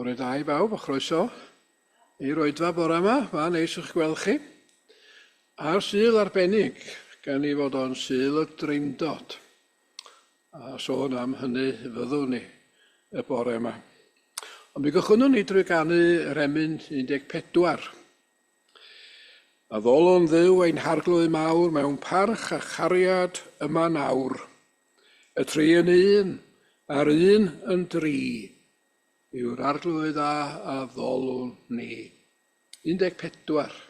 Bore da I bawb, a chroeso i'r oedfa bore yma. Ma'n neis i'ch gweld chi. A'r syl arbennig, gan I fod o'n syl y Drindod. A sôn am hynny fyddwn ni y bore yma. Ond mi gychwynnwn ni drwy ganu Remyn 14. A ddolon dduw ein harglwydd mawr mewn parch a chariad yma nawr. Y tri yn un, a'r un yn dri, yw'r arglwydd a ddolwn ni. 14.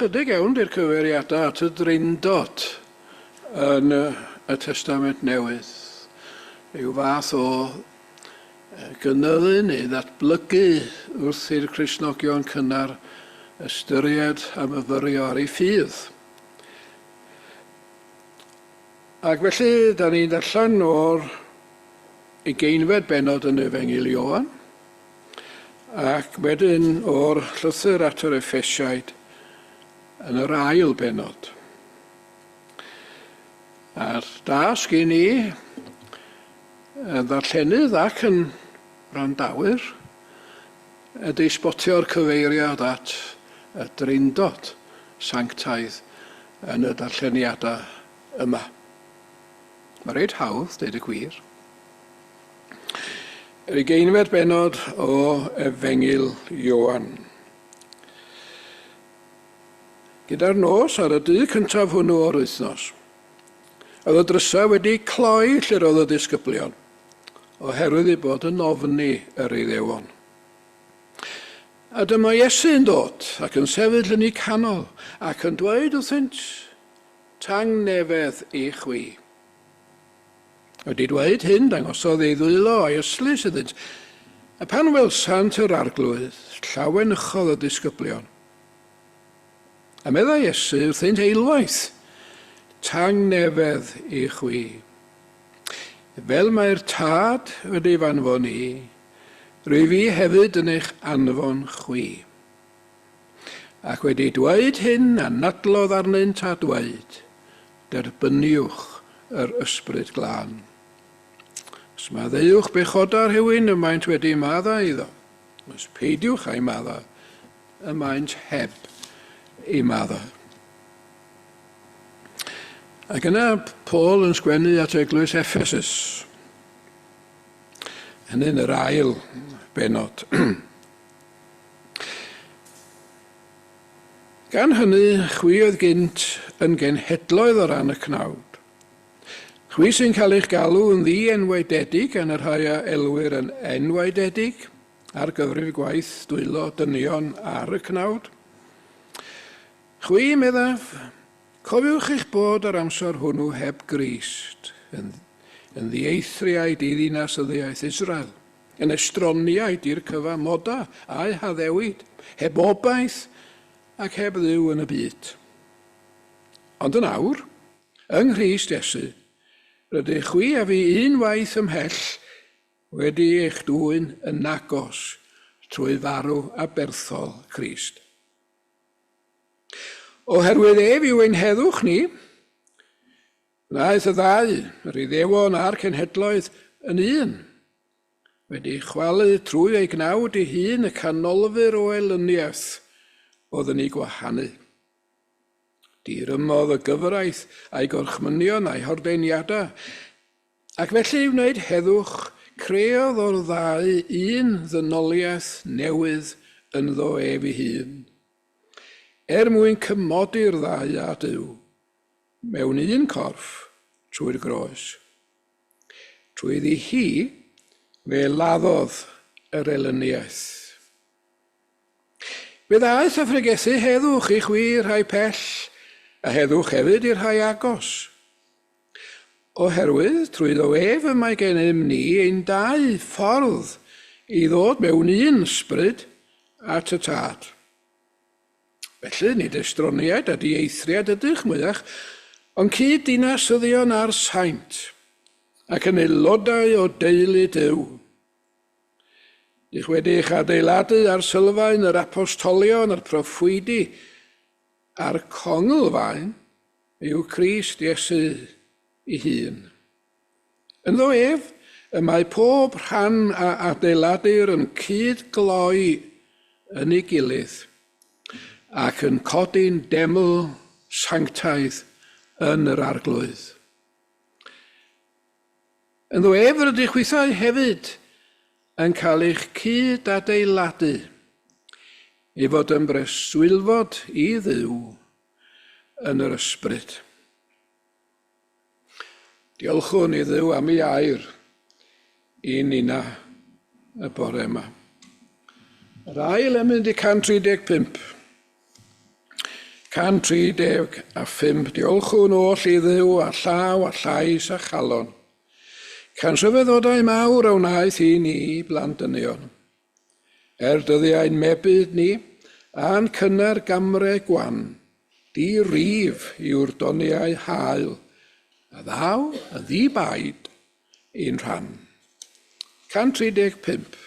Ychydig iawn di'r cyfeiriadau at y Drindod yn y Testament Newydd. Ryw fath o gynyddu neu ddatblygu wrth i'r Cristnogion cynnar ystyried a myfyrio ar ei ffydd. Ac felly, da ni'n darllen o'r 20 bennod yn Efengyl Ioan, ac wedyn o'r llythyr at yr Effesiaid yn yr ail bennod. A'r dasg I ni yn ddarllenydd ac yn randawyr ydy sbotio'r cyfeiriad at y Drindod sanctaidd yn y darlleniadau yma. Mae rhaid hawdd, dweud y gwir. Yr ugeinfed benod o Efengil Ioan. Gyda'r nos ar y dydd cyntaf hwnnw o'r wythnos, oedd y drysa wedi cloi lle roedd y disgyblion, oherwydd ei bod yn ofni yr Iddewon. A dyma Iesu'n dod ac yn sefyll yn ei canol ac yn dweud wrthynt, tangnefedd i chwi. Wedi dweud hyn, dangosodd ei ddwylo a'i yslis iddynt, a pan welsant yr arglwydd, llawen ychodd y disgyblion. A medda Iesu wrthynt eilwaith, tangnefedd i chwi. Fel mae'r tad wedi fanfon i, rwy fi hefyd yn eich anfon chwi. Ac wedi dweud hyn a nadlodd arnynt a dweud, derbyniwch yr ysbryd glân. Os maddeuwch bechoda rhywun y maent wedi madda iddo, os peidiwch a'i madda, y maent heb ei madda. Ac yna Paul yn sgwennu at eglwys Ephesus, yn yr ail benod. Gan hynny, chwi oedd gynt yn genhedloedd o ran y cnawd. Chwi sy'n cael eich galw yn ddi-enwaededig gan yr rhai a elwyr yn enwaededig ar gyfrif gwaith dwylo dynion ar y cnawd. Chwi meddaf, cofiwch eich bod ar amser hwnnw heb Grist, yn ddieithriaid i ddinas y ddiaeth Israel, yn estroniaid i'r cyfamoda a'i haddewid, heb obaith ac heb ddiw yn y byd. Ond yn awr, yng Nghrist Iesu, rydych chwi a fi unwaith ymhell wedi eich dwyn yn agos trwy farw a berthol Crist. Oherwydd ef yw ein heddwch ni, wnaeth y ddau, yr Iddewon a'r cenhedloedd yn un, wedi chwalu trwy ei gnawd ei hun y canolfur o elyniaeth oedd yn ei gwahanu. Dirymodd y gyfraith a'i gorchmynion a'i hordeiniadau, ac felly wneud heddwch creodd o'r ddau un ddynoliaeth newydd yn ddo ef ei hun, mwyn cymodi'r ddau a Duw, mewn un corff trwy'r groes. Trwyddi hi fe laddodd yr elyniaeth. Fe ddaeth a phregethu heddwch i chwi rhai pell, a heddwch hefyd i'r rhai agos. Oherwydd, trwyddo ef y mae gennym ni ein dau ffordd i ddod mewn un ysbryd at y tad. Felly, nid estroniaid a dieithriad ydych mwyach, ond cyd-dinasyddion ar saint, ac yn aelodau o deulu Duw. Dych wedi eich adeiladu ar sylfaen yr apostolion, yr proffwydi, a'r congl-faen yw Crist Iesu ei hun. Ynddo ef, y mae pob rhan a adeiladur yn cyd-gloi yn ei gilydd ac yn codi'n deml sanctaidd yn yr arglwydd. Ynddo ef rydych chwithau hefyd yn cael eich cyd-adeiladu i fod yn breswylfod i Dduw yn yr ysbryd. Diolchwn i Dduw am ei air i nina y bore yma. Yr ail yn mynd i 135. 135. Diolchwn oll i Dduw a llaw a llais a chalon. Cansryfeddodau mawr a wnaeth i ni blandynion. Dyddiau'n mebyd ni, a'n cynnar gamre gwan, di rif yw'r doniau hael, a ddaw y ddibaid i'n rhan. 135.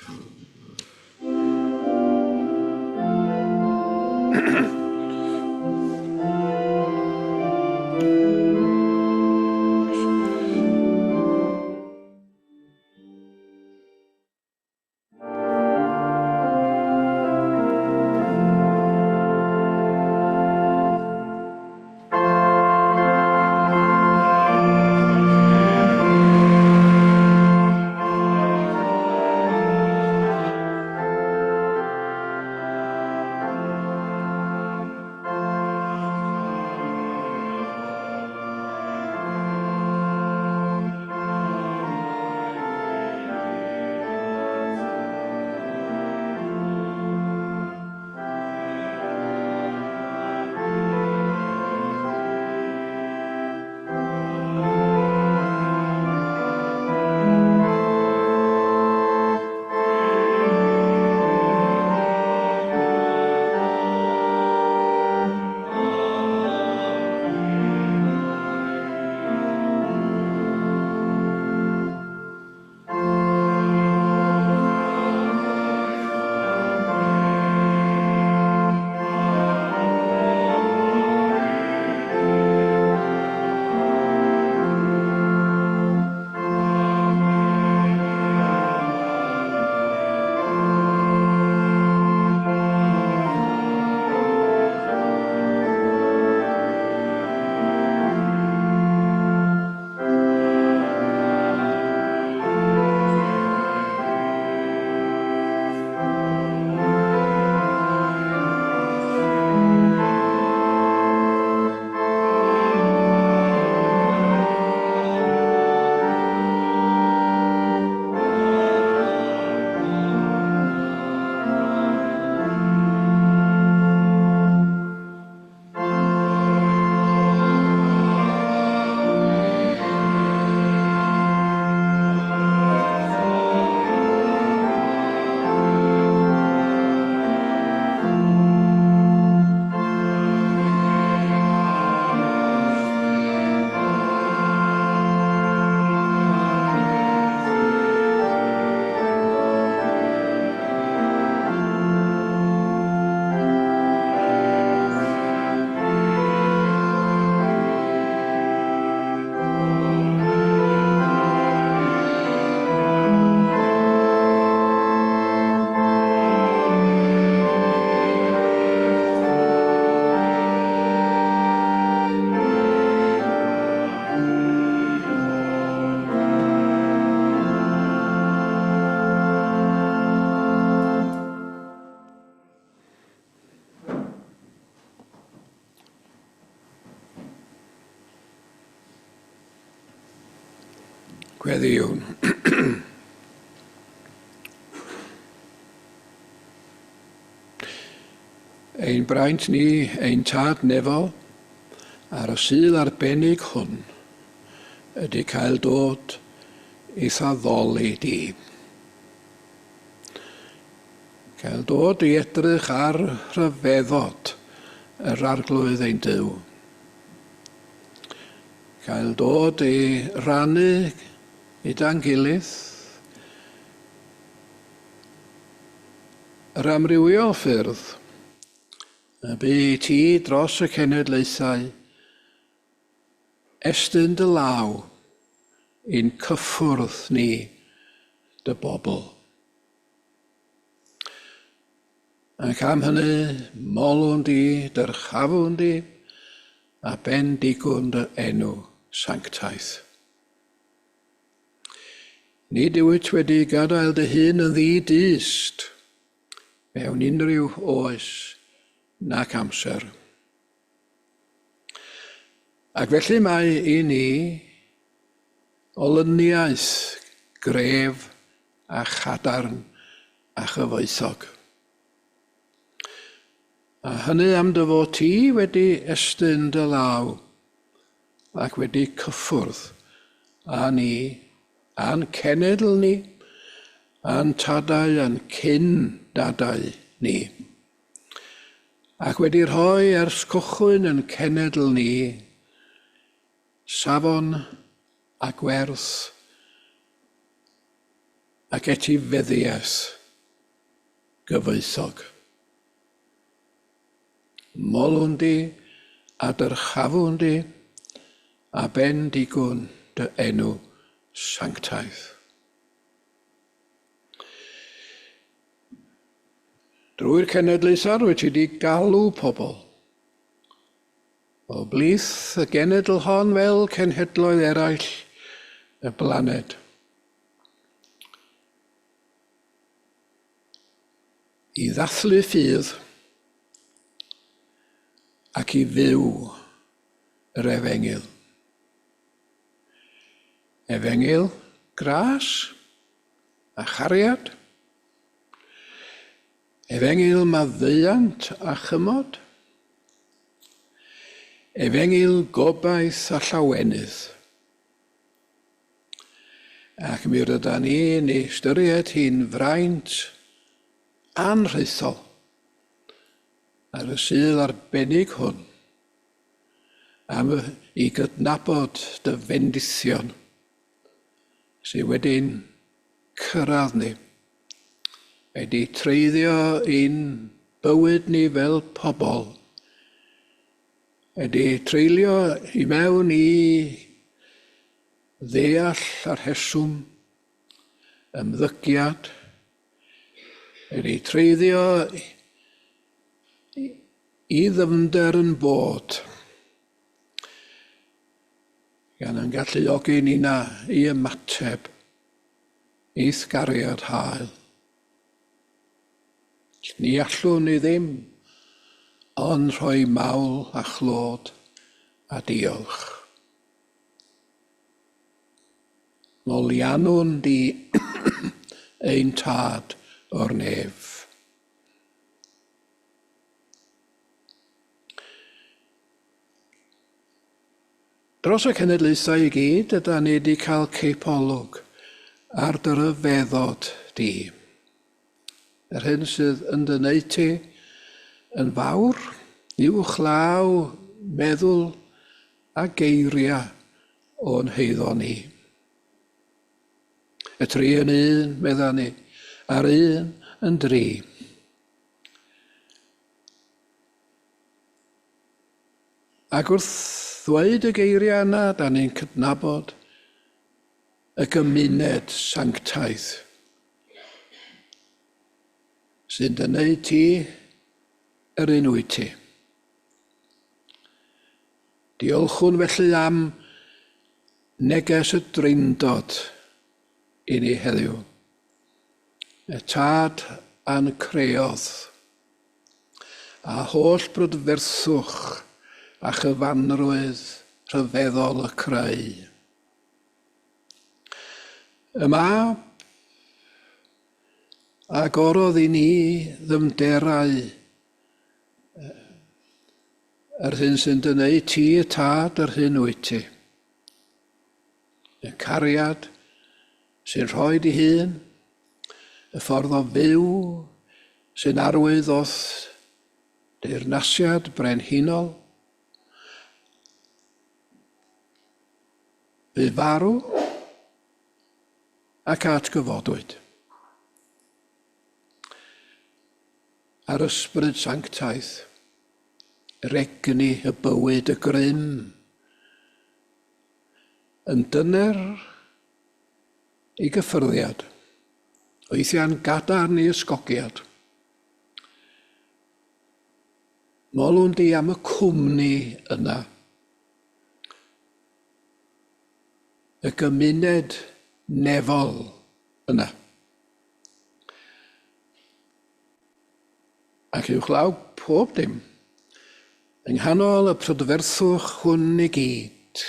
Gweddiwn. Ein braint ni, ein tad nefol, ar y syl arbennig hwn, ydy cael dod eitha ddoli di. Cael dod i edrych ar rhyfeddod yr arglwydd ein dyw. Cael dod i rannu gyda'n gilydd yr amrywiol ffyrdd y bu ti dros y cenedlaethau estyn dy law i'n cyffwrdd ni dy bobl. Ac am hynny molwn di, dyrchafwn di, a bendigwn dy enw sanctaeth. Nid yw't wedi gadael dy hun yn ddi-dyst mewn unrhyw oes nac amser. Ac felly mae i ni olyniaeth gref a chadarn a chyfoethog. A hynny am dy fod ti wedi estyn dy law ac wedi cyffwrdd â ni, a'n cenedl ni, a'n tadau a'n cyn dadau ni. Ac wedi rhoi ers cychwyn yn cenedl ni safon a gwerth ac etifeddiaeth gyfoethog. Molwn di a dyrchafwn di a bendigwn dy enw sanctaeth. Drwy'r cenedlaethau wyt ti wedi galw pobl o blith y genedl hon fel cenhedloedd eraill y blaned. I ddathlu ffydd ac i fyw yr efengyl. Efengyl gras a chariad. Efengyl maddeuant a chymod. Efengyl gobaith a llawenydd. Ac mi rydyn ni yn ystyried hi'n fraint anrheithol ar y sydd arbennig hwn am i gydnabod dy fendithion sydd wedi'n cyrraedd ni, wedi treiddio ein bywyd ni fel pobl, wedi treulio i mewn i ddeall ar rheswm, ymddygiad, wedi treiddio i ddyfnder yn bod, gan yn galluogi ni na i ymateb i sgariad hael. Ni allwn ni ddim ond rhoi mawl a chlod a diolch. Molianwn di ein tad o'r nef. Dros y cenedlaethau i gyd, yda ni wedi cael ceipolwg ar dy ryfeddod di. Yr hyn sydd yn dy wneud ti yn fawr, uwchlaw, meddwl a geiriau o'n heiddo ni. Y tri yn un, meddan ni, a'r un yn dri. Ac wrth ddweud y geiriau yna, da ni'n cydnabod y gymuned sanctaeth sy'n dy wneud ti yr un wyt ti. Diolchwn felly am neges y dreindod i ni heddiw. Y tad a'n creodd a holl brydferthwch a chyfanrwydd rhyfeddol y creu. Y mab agorodd I ni ddymderau yr hyn sy'n dynnu ti y tad yr hyn wyt ti. Y cariad sy'n rhoi I hun, y ffordd o fyw sy'n arwydd o'r deyrnasiad brenhinol, bu farw ac atgyfodwyd. Ar ysbryd sanctaeth, yr egni y bywyd y grym, yn dyner I gyffyrddiad, weithiau'n gadarn I ysgogiad. Molwn di am y cwmni yna, y gymuned nefol yna. Ac uwchlaw pob dim, yng nghanol y prydferthwch hwn I gyd,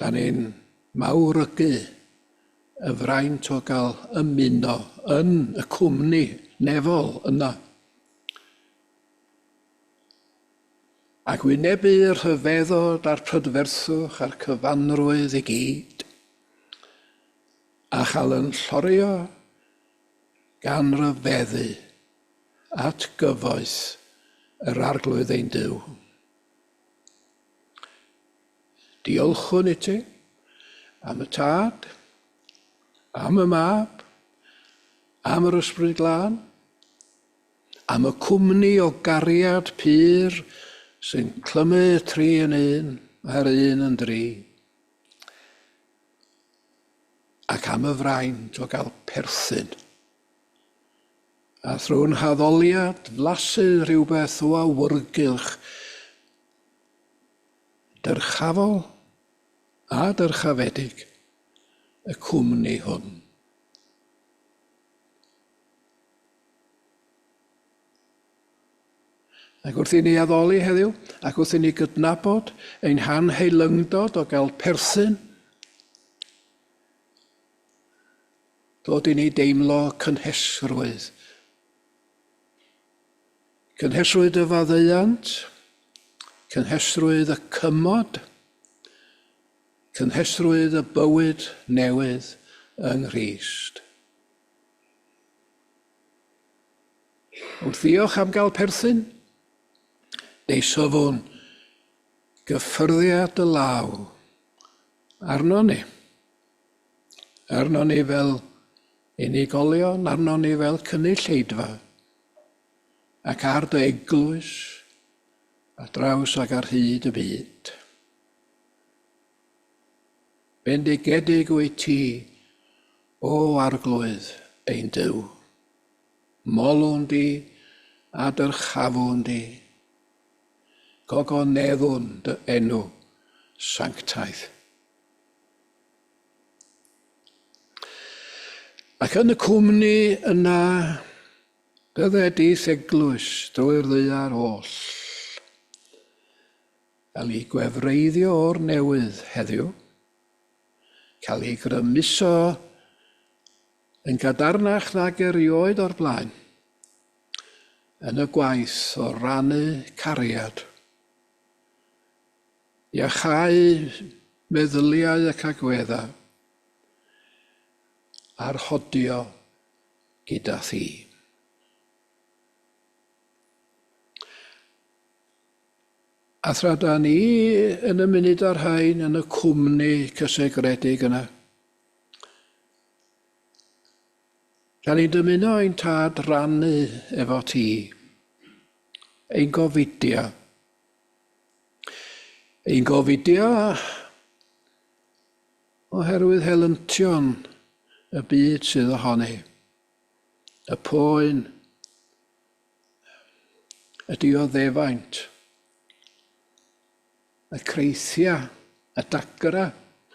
da ni'n mawrygu y fraint o gael ymuno yn y cwmni nefol yna. Ac wynebu'r rhyfeddod a'r prydferthwch a'r cyfanrwydd I gyd, a chael yn llorio gan ryfeddu at gyfoes yr arglwydd ein Duw. Diolchwn I ti am y tad, am y mab, am yr ysbryd glân, am y cwmni o gariad pur sy'n clymu tri yn un a'r un yn dri, ac am y fraint o gael perthyn. A thrwy'n haddoliad flasu rhywbeth o awyrgylch, dyrchafol a dyrchafedig y cwmni hwn. Ac wrth I ni addoli heddiw, ac wrth I ni gydnabod ein hanheilyngdod o gael perthyn, dod I ni deimlo cynhesrwydd. Cynhesrwydd y faddeuant, cynhesrwydd y cymod, cynhesrwydd y bywyd newydd yng Nghrist. Wrth ddiolch am gael perthyn, neu safwn gyffyrddiad y law arno ni. Arno ni fel unigolion, arno ni fel cynulleidfa, ac ar dy eglwys a draws ac ar hyd y byd. Bendigedig wyt ti, o arglwydd ein Duw. Molwn di a dyrchafwn di, gogoneddwn dy enw sanctaeth. Ac yn y cwmni yna, bydde dydd eglwys drwy'r ddaear oll. Cael ei gwefreiddio o'r newydd heddiw, cael ei grymuso yn gadarnach nag erioed o'r blaen, yn y gwaith o rannu cariad, iachau meddyliau ac agweddau, a'r hodio gyda thi. A thra ni yn y munud ar rhain yn y cwmni cysegredig yna. Gan ni'n dymuno ein tad rannu efo ti, ein gofidio. Ein gofidio oherwydd helyntion y byd sydd ohoni. Y poen, y dioddefaint, y creithia, y dagra,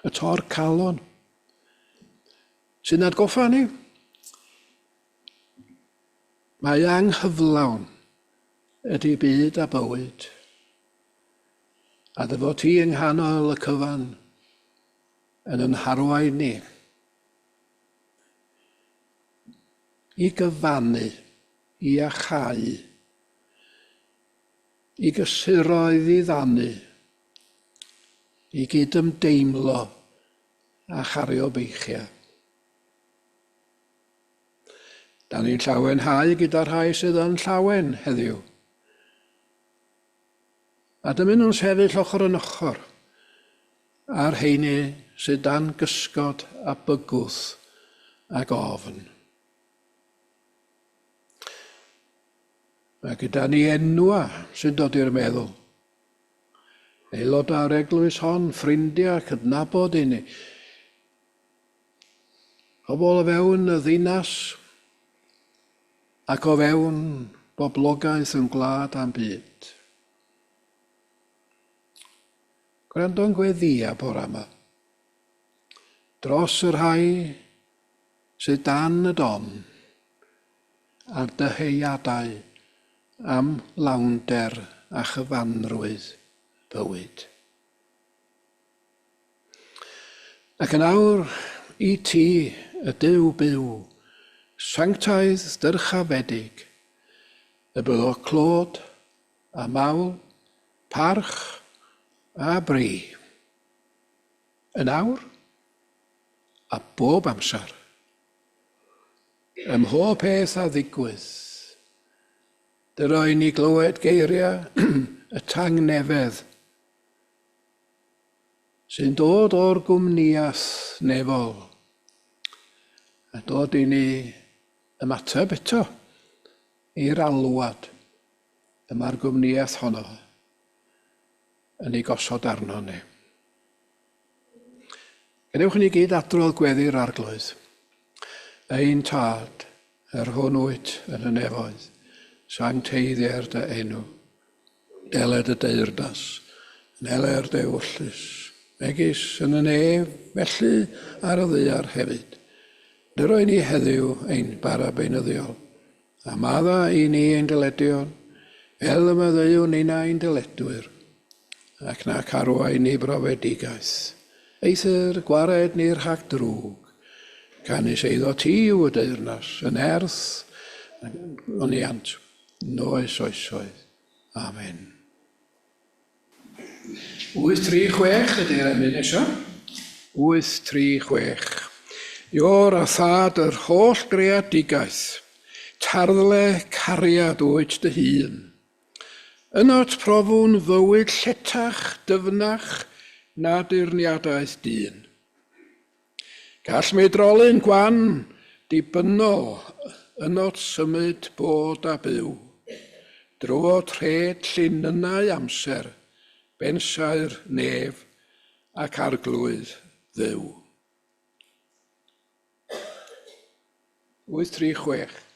y tor calon, sy'n atgoffa ni. Mae anghyflawn ydy byd a bywyd, a dyfo ti yng nghanol y cyfan, yn yn harwain ni i gyfannu, i achau, i gysuroedd i ddannu, i gydymdeimlo a chario beichiau. Da ni'n llawenhau gyda rhai sydd yn llawen heddiw. A dyma nhw'n sefyll ochr yn ochr a'r heini sydd dan gysgod a bygwth ac ofn. Mae gyda ni enwa sy'n dod i'r meddwl. Aelod o'r eglwys hon, ffrindiau, cydnabod i ni. Pobl o fewn y ddinas ac o fewn boblogaeth yn gwlad am byd. Gwrando'n gweddia bore yma. Dros yr rhai sydd dan y don a'r dyheuadau am lawnder a chyfanrwydd bywyd. Ac yn awr i ti y Duw byw, sanctaidd dyrchafedig, y byddo clod a mawl, parch a bri. Yn awr a bob amser, ym mhob peth a ddigwydd, dy roi ni glywed geiriau y tangnefedd sy'n dod o'r gwmniaeth nefol a dod i ni ymateb eto i'r alwad y mae'r gwmniaeth honno yn ei gosod arno ni. Gadewch ni gyd adrodd gweddi'r arglwydd. Ein tad, yr hwnnwyd yn y nefoedd, sancteiddier dy enw, deled y deyrnas, neler dy wllus, megis yn y nef, felly ar y ddaear hefyd. Dy roi ni heddiw ein bara beunyddiol, a madda i ni ein dyledion, fel y maddeuwn ein ein dyledwyr, ac na carwain ni brofedigaeth. Eithir gwared ni'r rhag drwg, canis eiddo ti yw y deyrnas, yn erth, yn iant, noes oesoedd. Amen. 836 ydy'r emyn esio. 836. Ior a thad yr holl greadigaeth, tarddle cariad oed dy hun. Ynot profwn fywyd lletach, dyfnach, na dirniadaeth dyn. Gall mi drolyn gwan dibynnol ynot symud bod a byw. Drwy tred llinynau amser, bensau'r nef ac arglwydd dduw. 836.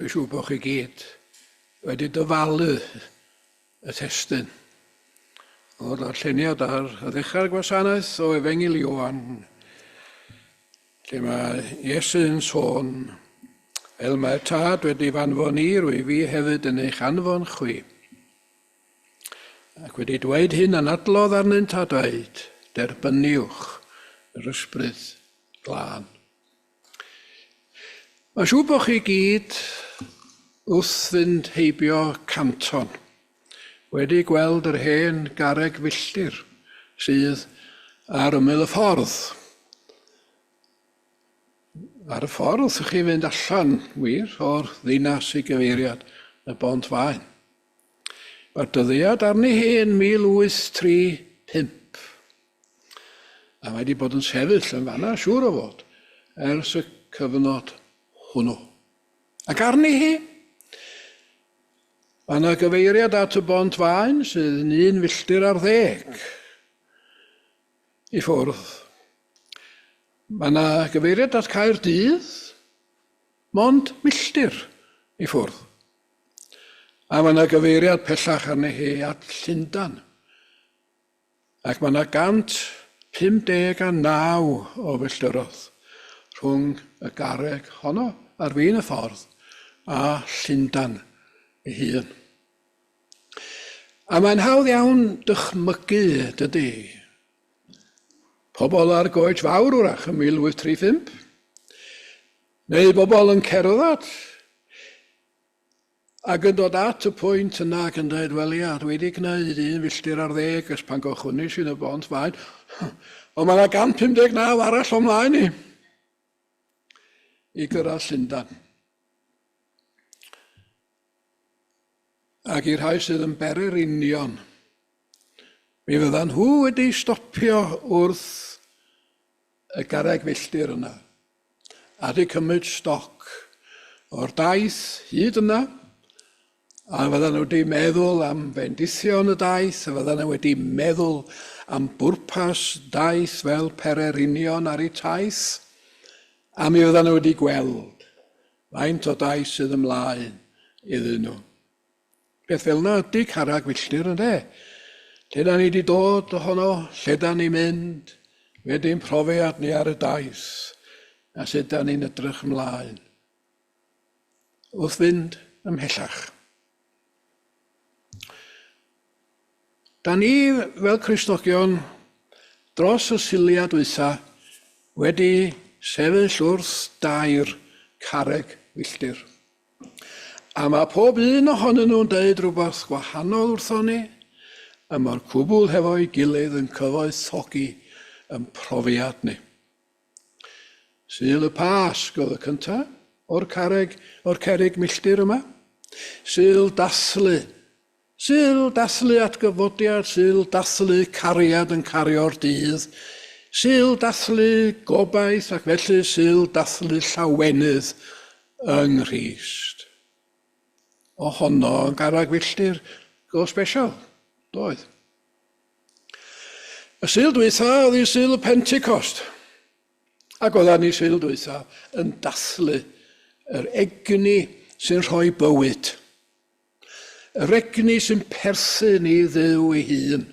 Dwi'n siŵr bod chi gyd wedi dyfalu y testyn o'r darlleniad ar y ddechrau'r gwasanaeth o Efengil Ioan, lle mae Iesu'n sôn, fel mae'r tad wedi fanfon i, rwy fi hefyd yn eich anfon chwi. Ac wedi dweud hyn yn adlodd arnynt a dweud, derbyniwch yr ysbryd glân. Mae'n siŵr bod chi gyd wrth fynd heibio Canton wedi gweld yr hen garreg filltir sydd ar ymyl y ffordd. Ar y ffordd, ych chi fynd allan wir o'r ddinas i gyfeiriad y Bont Faen. Mae'r dyddiad arni hen 1835. A mae wedi bod yn sefyll yn fanna, siŵr o fod, ers y cyfnod hwnnw. Ac arni hi, mae yna gyfeiriad at y Bont Faen sydd yn 1 filltir ar 10 i ffwrdd. Mae yna gyfeiriad at Caerdydd, mond milltir i ffwrdd. A mae yna gyfeiriad pellach arni hi at Llundain. Ac mae yna 159 o filltiroedd rhwng y garreg honno ar fin y ffordd a Llundain ei hun. A mae'n hawdd iawn dychmygu, dydy. Pobl ar goets fawr wrach yn 1835, neu bobl yn cerdded ac yn dod at y pwynt yna ac yn dweud, wel ia, dwi wedi gwneud 1 filltir ar 10 ys pan gochwynnu sy'n y Bont Faen, ond mae yna 159 arall o'mlaen i gyrraedd Llundain. Ac i'r rhai sydd yn Bererinion, mi fyddan nhw wedi stopio wrth y garreg filltir yna, a wedi cymryd stoc o'r daith hyd yna, a fyddan nhw wedi meddwl am fendithion y daith, a fyddan nhw wedi meddwl am bwrpas daith fel Pererinion ar eu taith, a mi fyddan nhw wedi gweld faint o daith sydd ymlaen iddyn nhw. Beth fel yna ydy carreg filltir ynde. Lle da ni wedi dod ohono, lle da ni'n mynd, wedi'n profiad ni ar y daith, a sut da ni'n edrych ymlaen. Wrth fynd ymhellach. Da ni fel Cristnogion dros y siliad dwytha wedi sefyll wrth dair carreg filltir. A mae pob un ohonyn nhw'n dweud rhywbeth gwahanol wrtho ni, a mae'r cwbl hefo'i gilydd yn cyfoethogi yn profiad ni. Sul y Pasg oedd y cyntaf o'r cerrig milltir yma. Sul dathlu atgyfodiad, sul dathlu cariad yn cario'r dydd, sul dathlu gobaith ac felly sul dathlu llawenydd yng Nghrist. O honno yn garreg filltir go special, doedd. Y sul dwytha oedd i sul y Pentecost. Ac oeddan ni sul dwytha yn dathlu yr egni sy'n rhoi bywyd. Yr egni sy'n perthyn i Dduw ei hun.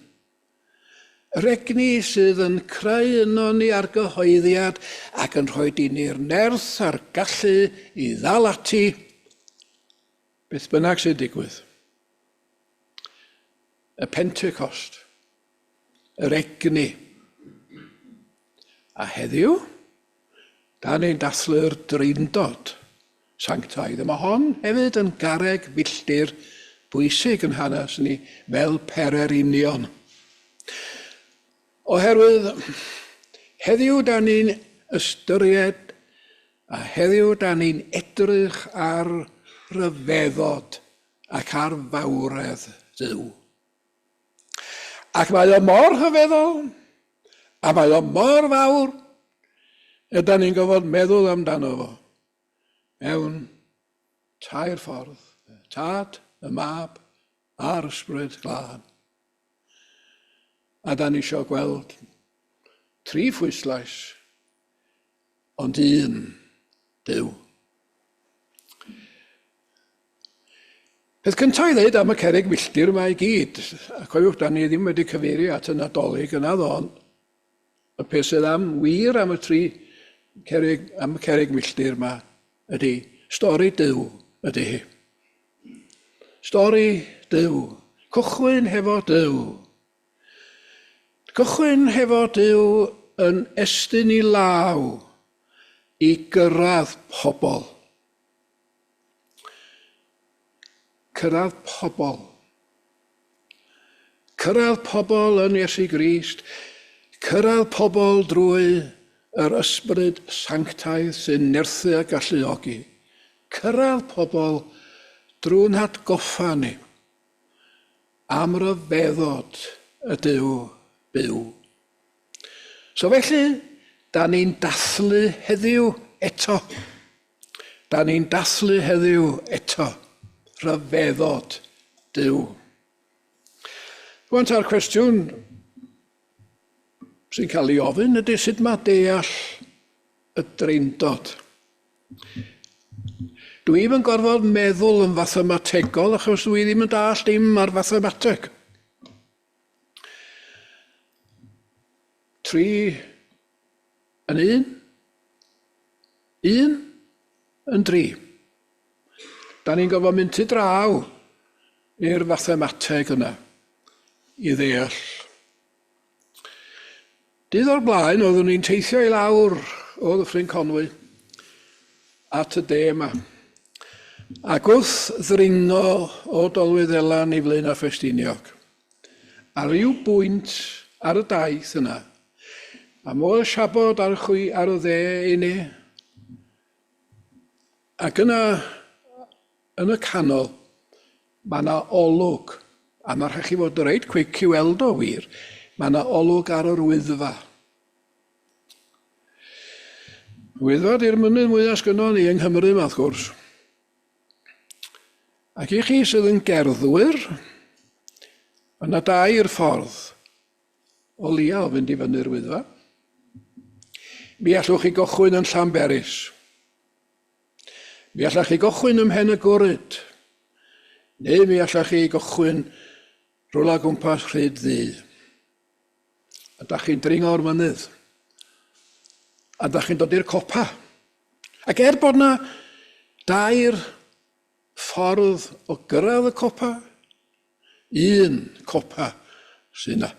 Yr egni sydd yn creu yno ni argyhoeddiad ac yn rhoi i ni'r nerth a'r gallu i ddal ati beth bynnag sy'n digwydd. Y Pentecost, yr egni. A heddiw, da ni'n dathlu'r Drindod Sanctaidd. Mae hon hefyd yn garreg filltir bwysig yn hanes ni fel Pererinion. Oherwydd, heddiw da ni'n ystyried a heddiw da ni'n edrych ar ryfeddod ac ar fawredd Dduw. Ac mae o mor rhyfeddol, a mae o mor fawr, ydyn ni'n gofod meddwl amdano fo mewn tair ffordd, y Tad, y Mab, a'r Ysbryd Glân. A da ni eisiau gweld 3 phwyslais, ond un Duw. Peth cyntaf i ddweud am y cerrig milltir yma i gyd, a cofiwch da ni ddim wedi cyfeirio at y Nadolig yna ddon, y peth sydd am wir am y cerrig milltir yma ydy stori Duw ydy hi. Stori Duw. Cychwyn hefo Duw. Cychwyn hefo Duw yn estyn i law i gyrraedd pobl. Cyrraedd pobl. Cyrraedd pobl yn Iesu Grist. Cyrraedd pobl drwy yr ysbryd sanctaidd sy'n nerthu a galluogi. Cyrraedd pobl drwy'n hatgoffa ni am ryfeddod y Duw byw. So felly, da ni'n dathlu heddiw eto. Da ni'n dathlu heddiw eto. Ryfeddod Duw. Rwy'n ta'r cwestiwn sy'n cael ei ofyn ydy sut mae deall y dreindod. Dwi ddim yn gorfod meddwl yn fathemategol achos dwi ddim yn dall dim ar fathemateg. 3 yn 1, 1 yn 3. Da ni'n gorfod mynd tu draw i'r fathemateg yna i ddeall. Dydd o'r blaen oeddwn ni'n teithio i lawr o Ddyffryn Conwy at y de yma. Ac wrth ddringo o Dolwyddelan i Flaenau Ffestiniog. Ar ryw bwynt ar y daith yna, a modd y siabod ar y dde i ni. Ac yna, yn y canol, mae yna olwg, a mae'n rhaid chi fod yn reit cwic i weld o wir, mae yna olwg ar yr Wyddfa. Wyddfa di'r mynydd mwyaf sgynnon ni yng Nghymru, wrth gwrs. Ac i chi sydd yn gerddwyr, mae yna 2 ffordd o lia o fynd i fyny'r Wyddfa. Mi allwch chi gochwyn yn Llanberis. Mi allwch chi gochwyn ym Mhen y Gwryd. Neu mi allwch chi gochwyn rwla gwmpas Rhyd Ddu. A da chi'n dringo o'r mynydd. A da chi'n dod i'r copa. Ac bod yna 2 ffordd o gyrraedd y copa, 1 copa sy'n yna.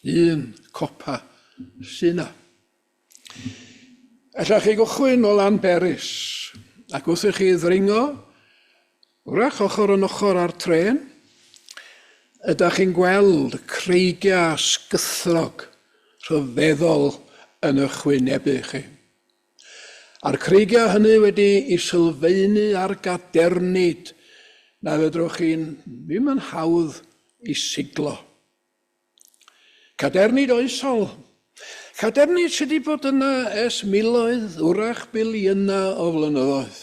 1 copa sy'n yna. Allwch chi gochwyn o Llanberis, ac wrth i chi ddringo, wrach ochr yn ochr ar tren, ydych chi'n gweld creigiau sgythrog rhyfeddol yn y chwynebu chi. A'r creigiau hynny wedi ei sylfaenu ar gadernid na fedrwch chi'n ddim yn hawdd i siglo. Cadernid oesol. Cadernid sydd wedi bod yna ers miloedd, wrach biliynau o flynyddoedd.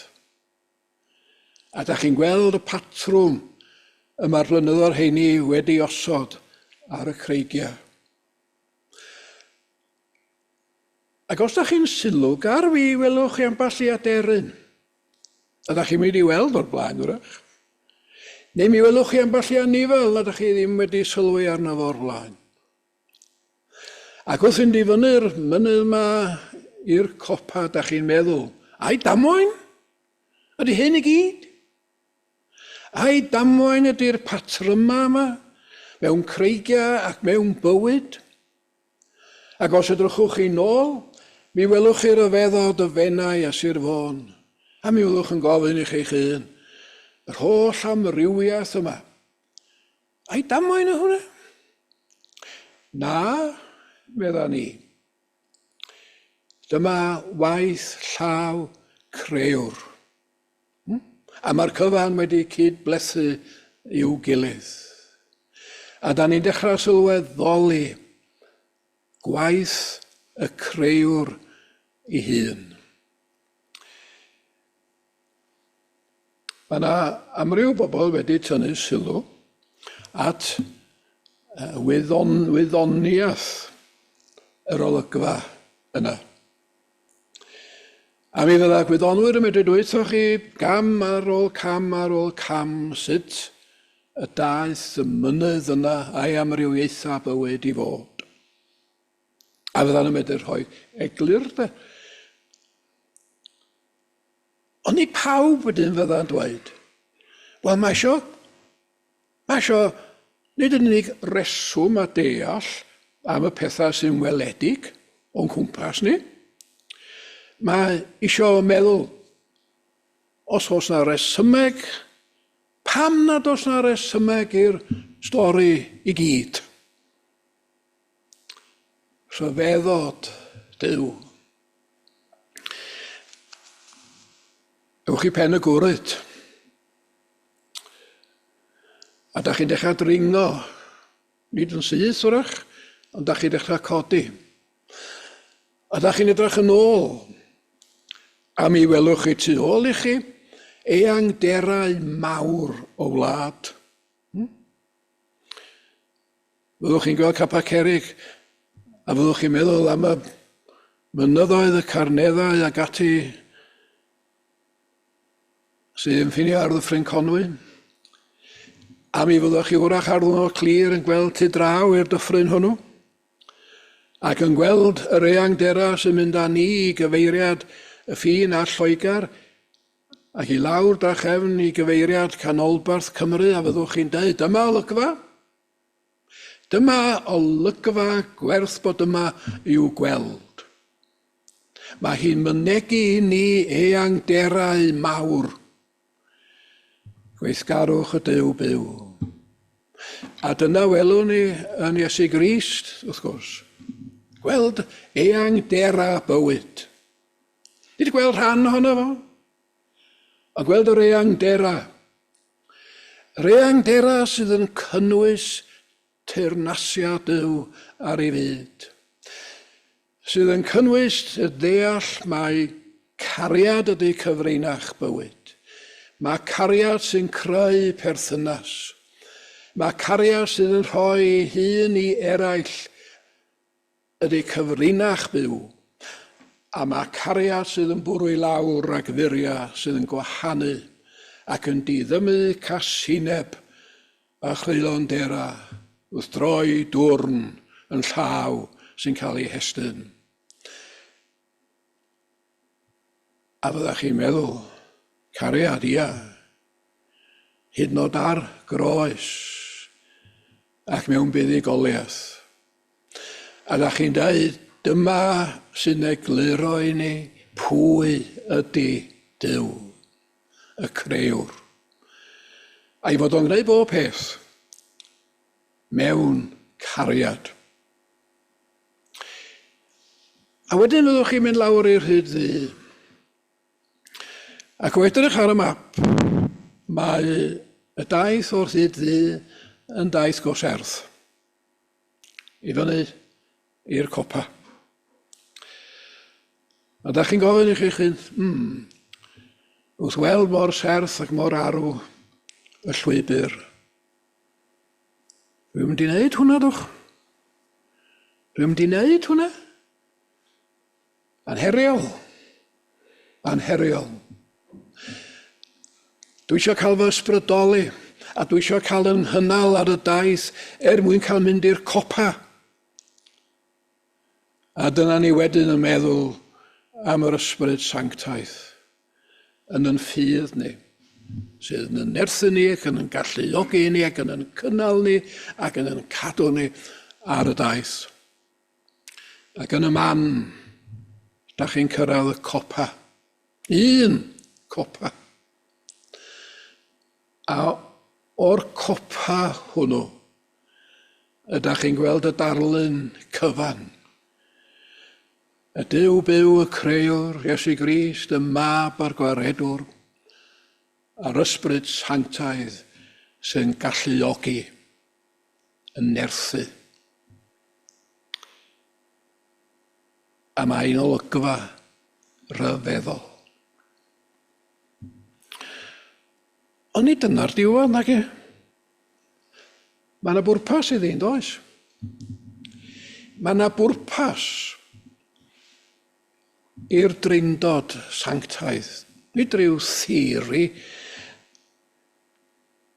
A da chi'n gweld y patrwm y mae'r blynyddoedd heini wedi osod ar y creigiau. Ac os da chi'n sylw, gar fi welwch chi ambell i aderyn. A da chi'n mynd i weld o'r blaen, wrach. Neu mi welwch chi ambell i anifel na da chi ddim wedi sylwi arno fo'r blaen. Ac wrth fynd i fyny'r mynydd yma i'r copa, da chi'n meddwl, ai damwain? Ydy hyn i gyd? Ai damwain ydy'r patryma yma, mewn creigiau ac mewn bywyd? Ac os edrychwch chi nôl, mi welwch chi'r ryfeddod y Fenai a Sir Fôn, a mi welwch yn gofyn i chi'ch hun, yr holl amrywiaeth yma. Ai damwain o hwnna? Na, medda ni. Dyma waith llaw creuwr. A mae'r cyfan wedi cydblethu i'w gilydd. A da ni'n dechrau sylweddoli gwaith y creuwr ei hun. Mae yna amryw bobl wedi tynnu sylw at wyddoniaeth yr olygfa yna. A mi fydda gwyddonwyr yn medru dweud chi gam ar ôl cam sut y daeth y mynydd yna a'i amrywiaethau bywyd i fod. A fydda'n medru rhoi eglur de. Ond i pawb wedyn fydda'n dweud, wel mae isio nid yn unig reswm a deall am y pethau sy'n weledig o'n cwmpas ni. Mae isio meddwl, os oes na resymeg, pam nad oes na resymeg i'r stori i gyd. Rhyfeddod Duw. Ewch i pen y gwryd. A da chi'n dechrau dringo, nid yn syth wrach, ond da chi'n dechrau codi. A da chi'n edrych yn ôl, a mi welwch chi tu ôl i chi, eangderau mawr o wlad. Fyddwch chi'n gweld capa cerig, a fyddwch chi'n meddwl am y mynyddoedd, y carneddau ag ati sy'n ffinio ar Ddyffryn Conwy. A mi fyddwch chi wrach ar ddwrnod clir yn gweld tu draw i'r dyffryn hwnnw, ac yn gweld yr eangdera sy'n mynd â ni i gyfeiriad y ffin a Lloegr, ac i lawr drachefn i gyfeiriad canolbarth Cymru, a fyddwch chi'n dweud, dyma olygfa. Dyma olygfa gwerth bod yma i'w gweld. Mae hi'n mynegu i ni eangderau mawr. Gweithgarwch y Duw byw. A dyna welwn ni yn Iesu Grist, wrth gwrs. Gweld eangdera bywyd. Nid gweld rhan ohono fo, a gweld yr eangdera. Yr eangdera sydd yn cynnwys teyrnasia Duw ar ei fyd. Sydd yn cynnwys y ddeall mae cariad ydy cyfrinach bywyd. Mae cariad sy'n creu perthynas. Mae cariad sydd yn rhoi hun i eraill ydy cyfrinach byw. A mae cariad sydd yn bwrw i lawr ac furia sydd yn gwahanu ac yn diddymu casineb a chreulondera wrth droi dwrn yn llaw sy'n cael ei hestyn. A fyddach chi'n meddwl, cariad, ia, hyd yn oed ar groes ac mewn buddugoliaeth. A da chi'n dweud, dyma sy'n egluro i ni pwy ydy Duw, y creuwr. A'i fod o'n gwneud bob peth mewn cariad. A wedyn fyddwch chi'n mynd lawr i'r hyd ddu. Ac o edrych ar y map, mae y daith o'r hyd ddu yn daith go serth. I fyny i'r copa. A da chi'n gofyn i chi, wrth weld mor serth ac mor arw y llwybr. Dwi'n mynd i wneud hwnna, doch? Dwi'n mynd i wneud hwnna? Anheriol. Anheriol. Dwi eisiau cael fy ysbrydoli, a dwi eisiau cael yn hynnal ar y daith mwyn cael mynd i'r copa. A dyna ni wedyn yn meddwl am yr ysbryd sanctaeth yn ffydd ni, sydd yn nerthu ni ac yn galluogi ni ac yn cynnal ni ac yn cadw ni ar y daith. Ac yn y man, da chi'n cyrraedd y copa. Un copa. A o'r copa hwnnw, ydych chi'n gweld y darlun cyfan. Y Duw byw y creuwr, Iesu Grist, y mab a'r gwaredwr, a'r ysbryd sanctaidd sy'n galluogi, yn nerthu. A mae'n olygfa rhyfeddol. Ond nid dyna'r diwedd, nag e? Mae yna bwrpas iddi, does? Mae yna bwrpas i'r drindod sanctaidd. Nid rhyw theori,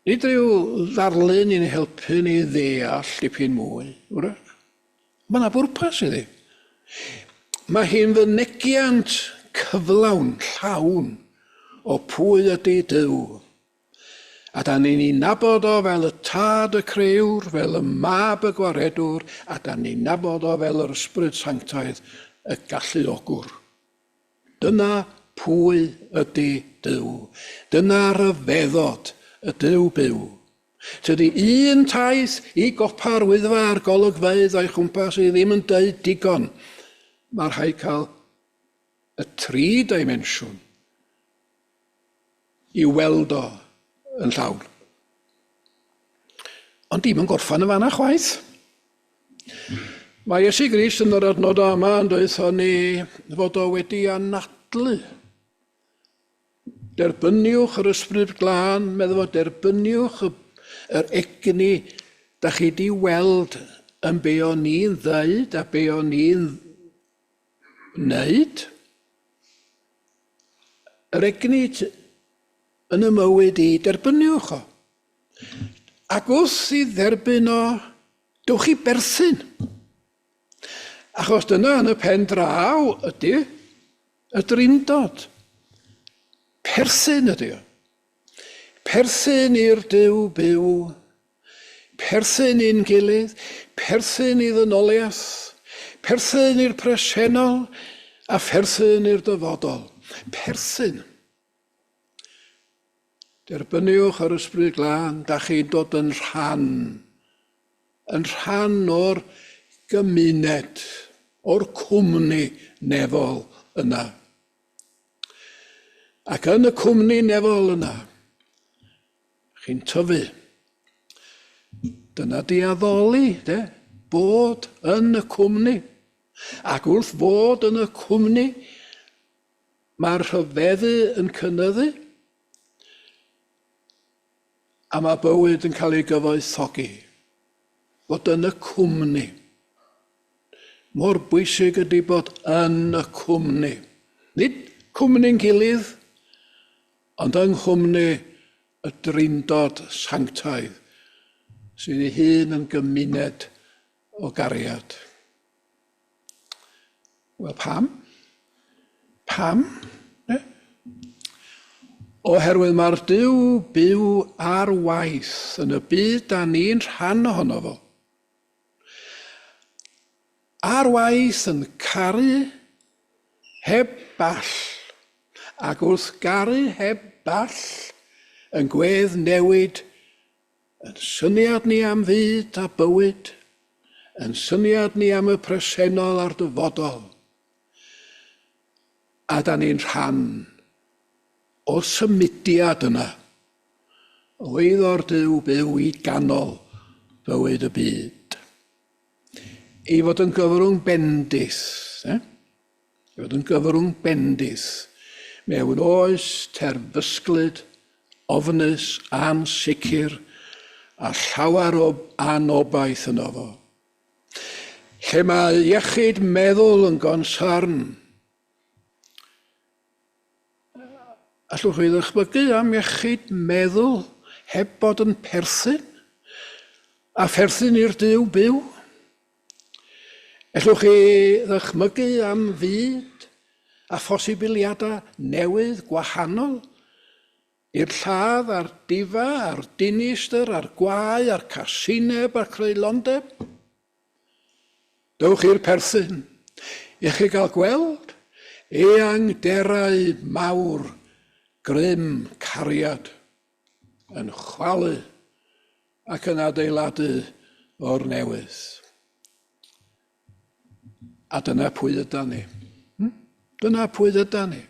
nid rhyw ddarlun i'n helpu ni ddeall dipyn mwy. Mae yna bwrpas iddi. Mae hi'n fynegiant cyflawn, llawn, o pwy ydy Duw. A da ni'n ei nabod o fel y tad y crewr, fel y mab y gwaredwr, a da ni'n nabod o fel yr ysbryd sanctaidd, y galluogwr. Dyna pwy ydy Duw. Dyna ryfeddod y Duw byw. Tydi un taith i gopa'r wyddfa a'r golygfeydd o'i chwmpas i ddim yn deud digon. Mae'r rhaid cael y tri dimensiwn i weld o yn llawn. Ond dim yn gorffan y fanna chwaith. Mae Iesu Grist yn yr adnod yma yn dweud ni fod o wedi anadlu. Derbyniwch yr ysbryd glân, meddwl fod derbyniwch yr egni da chi di weld yn be o'n ni'n ddeud a be o'n ni'n wneud. Yr egni yn y mywyd i derbyniwch o. Ac wrth i dderbyn o, dewch i berthyn. Achos dyna yn y pen draw ydy y drindod. Perthyn ydy o. Perthyn i'r Duw byw. Perthyn i'n gilydd. Perthyn i ddynoliaeth. Perthyn i'r presennol. A perthyn i'r dyfodol. Perthyn. Derbyniwch ar ysbryd glân, da chi'n dod yn rhan o'r gymuned, o'r cwmni nefol yna. Ac yn y cwmni nefol yna, chi'n tyfu. Dyna di addoli, bod yn y cwmni. Ac wrth fod yn y cwmni, mae'r rhyfeddu yn cynyddu, a mae bywyd yn cael ei gyfoethogi. Fod yn y cwmni. Mor bwysig ydy bod yn y cwmni. Nid cwmni'n gilydd, ond yng nghwmni y drindod sanctaidd sydd ei hun yn gymuned o gariad. Wel, pam? Pam? Oherwydd mae'r Duw byw ar waith yn y byd da ni'n rhan ohono fo. Ar waith yn caru heb ball, ac wrth garu heb ball yn gwedd newid, yn syniad ni am fyd a bywyd, yn syniad ni am y presennol a'r dyfodol. A da ni'n rhan o symudiad yna, oedd o'r Duw byw i ganol bywyd y byd. I fod yn gyfrwng bendith, I fod yn gyfrwng bendith, mewn oes terfysglyd, ofnus, ansicr, a llawer o anobaith yno fo. Lle mae iechyd meddwl yn gonsarn, allwch chi ddychmygu am iechyd meddwl heb bod yn perthyn, a perthyn i'r Duw byw? Allwch chi ddychmygu am fyd a phosibiliadau newydd, gwahanol, i'r lladd a'r difa, a'r dinistyr, a'r gwau, a'r casineb, a'r creulondeb? Dewch i'r perthyn, i chi gael gweld eangderau mawr, grym cariad yn chwalu ac yn adeiladu o'r newydd. A dyna pwy yda ni. Dyna pwy yda ni.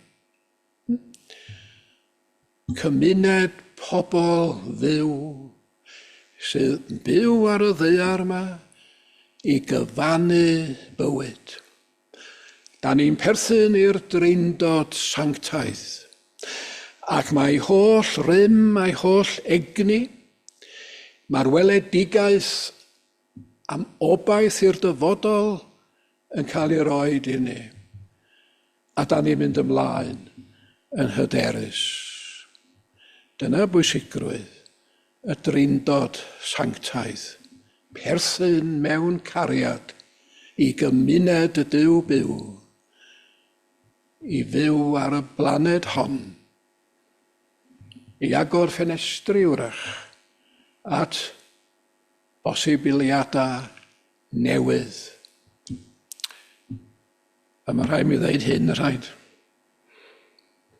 Cymuned pobl dduw sydd yn byw ar y ddaear yma i gyfannu bywyd. Da ni'n perthyn i'r drindod sanctaidd. Ac mae holl rym, mae holl egni, mae'r weledigaeth am obaith i'r dyfodol yn cael ei roed i ni. a da ni'n mynd ymlaen yn hyderus. Dyna bwysigrwydd y drindod sanctaidd, perthyn mewn cariad i gymuned y Duw byw, i fyw ar y blaned hon, i agor ffenestri wrach at bosibiliadau newydd. A mae rhaid mi ddeud hyn, rhaid.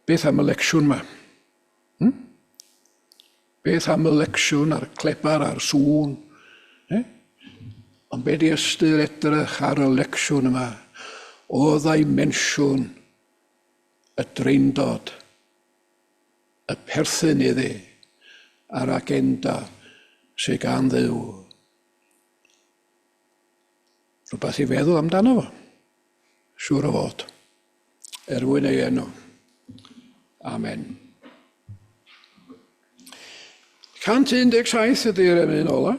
Beth am y lecsiwn yma? Beth am y lecsiwn a'r clebar a'r sŵn? Ond be di ystyr edrych ar y lecsiwn yma? Oedd ei mensiwn y dreindod, y perthyn iddi, a'r agenda sy'n gan Dduw. Rhywbeth i feddwl amdano fo. Siŵr o fod. Erwyn ei enw. Amen. 117 ydy'r emyn ola.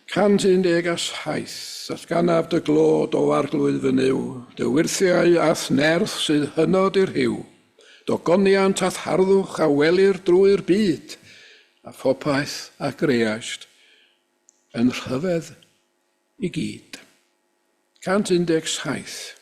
117. Datganaf dy glod o arglwydd fy niw, dy wirthiau ath nerth sydd hynod i'r hiw, do goniant ath harddwch a welir drwy'r byd, a phopeth a greast, yn rhyfedd i gyd. 117.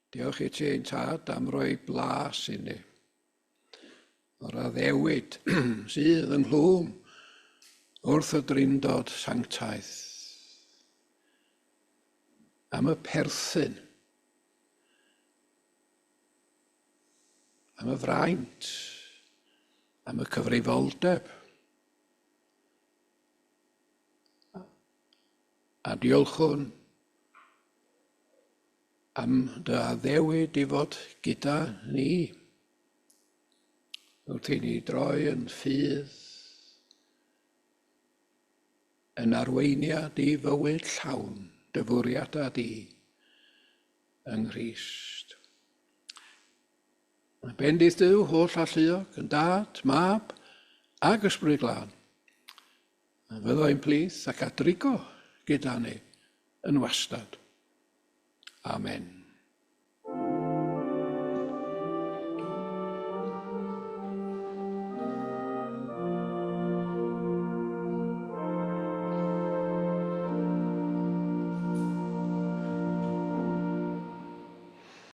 Diolch i ti ein tad am roi blas i ni. O'r addewid sydd yn hlwm wrth y drindod sanctaeth. Am y perthyn. Am y fraint. Am y cyfrifoldeb. A diolchwn am dy addewid i fod gyda ni. Wrth i ni droi yn ffydd yn arweiniad i fywyd llawn dy fwriadau di yng Nghrist. Bendith Duw holl alluog yn dad, mab ac ysbryd glân. Fyddai'n plith ac adrigo gyda ni yn wastad. Amen.